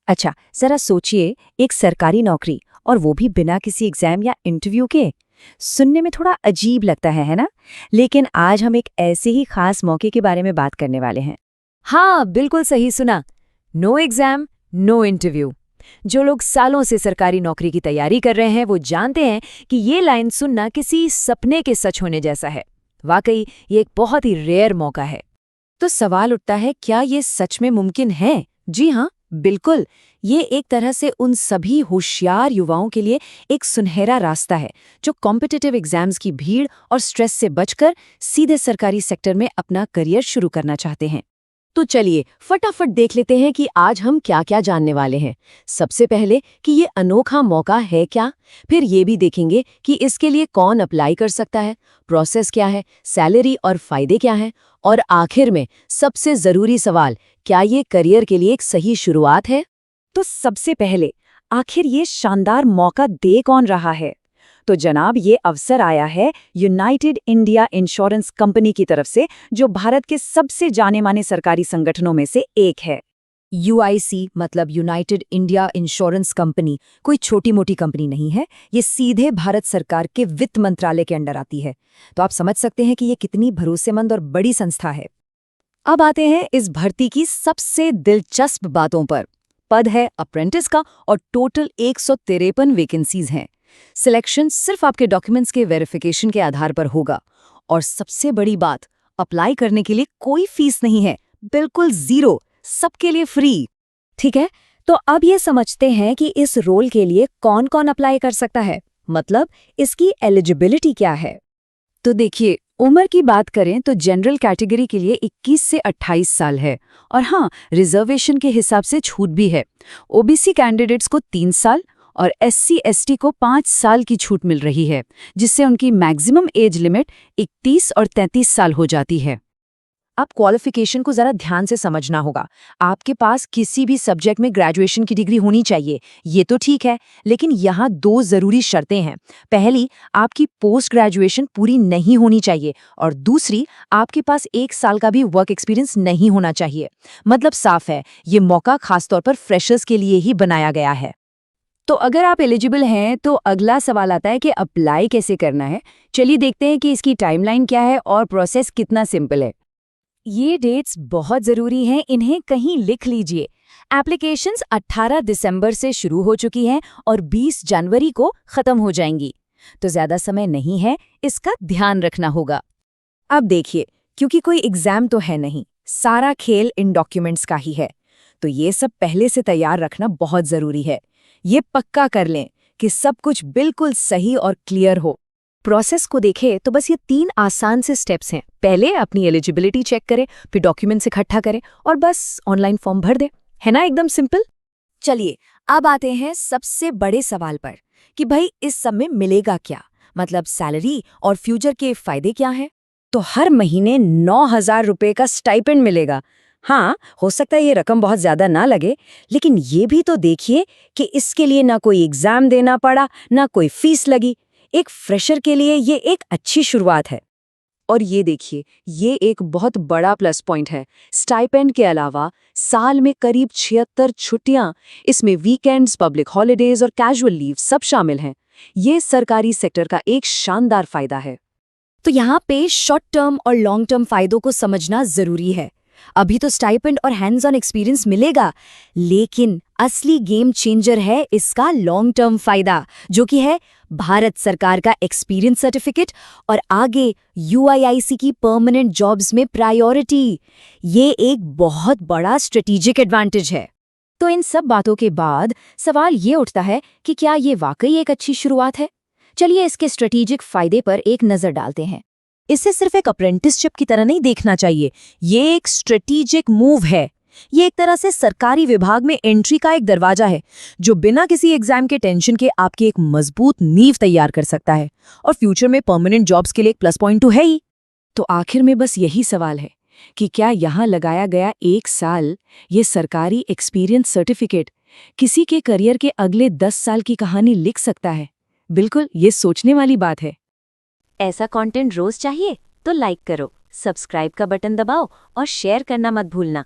अच्छा, जरा सोचिए, एक सरकारी नौकरी और वो भी बिना किसी एग्जाम या इंटरव्यू के। सुनने में थोड़ा अजीब लगता है ना? लेकिन आज हम एक ऐसे ही खास मौके के बारे में बात करने वाले हैं। हाँ, बिल्कुल सही सुना। No exam, no interview. जो लोग सालों से सरकारी नौकरी की तैयारी कर रहे हैं वो जानते हैं कि ये लाइन सुनना किसी सपने के सच होने जैसा है। वाकई ये एक बहुत ही रेयर मौका है। तो सवाल उठता है, क्या ये सच में मुमकिन है? जी हाँ, बिल्कुल। ये एक तरह से उन सभी होशियार युवाओं के लिए एक सुनहरा रास्ता है जो कॉम्पिटिटिव एग्जाम्स की भीड़ और स्ट्रेस से बचकर सीधे सरकारी सेक्टर में अपना करियर शुरू करना चाहते हैं। तो चलिए फटाफट देख लेते हैं कि आज हम क्या क्या जानने वाले हैं। सबसे पहले कि ये अनोखा मौका है क्या, फिर ये भी देखेंगे कि इसके लिए कौन अप्लाई कर सकता है, प्रोसेस क्या है, सैलरी और फायदे क्या हैं, और आखिर में सबसे जरूरी सवाल, क्या ये करियर के लिए एक सही शुरुआत है। तो सबसे पहले, आखिर ये शानदार मौका दे कौन रहा है? तो जनाब, ये अवसर आया है यूनाइटेड इंडिया इंश्योरेंस कंपनी की तरफ से, जो भारत के सबसे जाने माने सरकारी संगठनों में से एक है। यूआईसी मतलब यूनाइटेड इंडिया इंश्योरेंस कंपनी कोई छोटी मोटी कंपनी नहीं है। ये सीधे भारत सरकार के वित्त मंत्रालय के अंडर आती है। तो आप समझ सकते हैं कि ये कितनी भरोसेमंद और बड़ी संस्था है। अब आते हैं इस भर्ती की सबसे दिलचस्प बातों पर। पद है अप्रेंटिस का और टोटल 153 वैकेंसीज हैं। सिलेक्शन सिर्फ आपके डॉक्यूमेंट्स के वेरिफिकेशन के आधार पर होगा। और सबसे बड़ी बात, अप्लाई करने के लिए कोई फीस नहीं है, बिल्कुल जीरो, सबके लिए फ्री। ठीक है, तो अब ये समझते हैं कि इस रोल के लिए कौन कौन अप्लाई कर सकता है, मतलब इसकी एलिजिबिलिटी क्या है। तो देखिए, उम्र की बात करें तो जनरल कैटेगरी के लिए 21 से 28 साल है, और हाँ, रिजर्वेशन के हिसाब से छूट भी है। ओबीसी कैंडिडेट्स को 3 साल और एससी एसटी को 5 साल की छूट मिल रही है, जिससे उनकी मैक्सिमम एज लिमिट 31 और 33 साल हो जाती है। अब क्वालिफिकेशन को जरा ध्यान से समझना होगा। आपके पास किसी भी सब्जेक्ट में ग्रेजुएशन की डिग्री होनी चाहिए, ये तो ठीक है, लेकिन यहाँ 2 जरूरी शर्तें हैं। पहली, आपकी पोस्ट ग्रेजुएशन पूरी नहीं होनी चाहिए, और दूसरी, आपके पास 1 साल का भी वर्क एक्सपीरियंस नहीं होना चाहिए। मतलब साफ है, ये मौका खासतौर पर फ्रेशर्स के लिए ही बनाया गया है। तो अगर आप एलिजिबल हैं तो अगला सवाल आता है कि अप्लाई कैसे करना है। चलिए देखते हैं कि इसकी टाइमलाइन क्या है और प्रोसेस कितना सिंपल है। ये डेट्स बहुत ज़रूरी हैं, इन्हें कहीं लिख लीजिए। एप्लीकेशंस 18 दिसंबर से शुरू हो चुकी हैं और 20 जनवरी को ख़त्म हो जाएंगी। तो ज़्यादा समय नहीं है, इसका ध्यान रखना होगा। अब देखिए, क्योंकि कोई एग्ज़ाम तो है नहीं, सारा खेल इन डॉक्यूमेंट्स का ही है। तो ये सब पहले से तैयार रखना बहुत ज़रूरी है। ये पक्का कर लें कि सब कुछ बिल्कुल सही और क्लियर हो। प्रोसेस को देखें तो बस ये 3 आसान से स्टेप्स हैं। पहले अपनी एलिजिबिलिटी चेक करें, फिर डॉक्यूमेंट्स इकट्ठा करें और बस ऑनलाइन फॉर्म भर दें। है ना, एकदम सिंपल। चलिए अब आते हैं सबसे बड़े सवाल पर कि भाई इस सब में मिलेगा क्या, मतलब सैलरी और फ्यूचर के फायदे क्या हैं। तो हर महीने 9,000 रुपये का स्टाइपेंड मिलेगा। हाँ, हो सकता है ये रकम बहुत ज्यादा ना लगे, लेकिन ये भी तो देखिए कि इसके लिए ना कोई एग्जाम देना पड़ा, ना कोई फीस लगी। एक फ्रेशर के लिए ये एक अच्छी शुरुआत है। और ये देखिए, ये एक बहुत बड़ा प्लस पॉइंट है। स्टाइपेंड के अलावा साल में करीब 76 छुट्टियां, इसमें वीकेंड्स, पब्लिक हॉलिडेज और कैजुअल लीव सब शामिल हैं। ये सरकारी सेक्टर का एक शानदार फायदा है। तो यहाँ पे शॉर्ट टर्म और लॉन्ग टर्म फायदों को समझना जरूरी है। अभी तो स्टाइपेंड और हैंड्स ऑन एक्सपीरियंस मिलेगा, लेकिन असली गेम चेंजर है इसका लॉन्ग टर्म फायदा, जो कि है भारत सरकार का एक्सपीरियंस सर्टिफिकेट और आगे यूआईआईसी की परमानेंट जॉब्स में प्रायोरिटी। ये एक बहुत बड़ा स्ट्रेटेजिक एडवांटेज है। तो इन सब बातों के बाद सवाल ये उठता है कि क्या ये वाकई एक अच्छी शुरुआत है। चलिए इसके स्ट्रेटेजिक फायदे पर एक नजर डालते हैं। इसे सिर्फ एक अप्रेंटिसशिप की तरह नहीं देखना चाहिए, ये एक स्ट्रेटेजिक मूव है। ये एक तरह से सरकारी विभाग में एंट्री का एक दरवाजा है, जो बिना किसी एग्जाम के टेंशन के आपकी एक मजबूत नींव तैयार कर सकता है, और फ्यूचर में परमानेंट जॉब्स के लिए एक प्लस पॉइंट तो है ही। तो आखिर में बस यही सवाल है कि क्या यहाँ लगाया गया 1 साल, ये सरकारी एक्सपीरियंस सर्टिफिकेट किसी के करियर के अगले 10 साल की कहानी लिख सकता है। बिल्कुल, ये सोचने वाली बात है। ऐसा कंटेंट रोज चाहिए तो लाइक करो, सब्सक्राइब का बटन दबाओ और शेयर करना मत भूलना।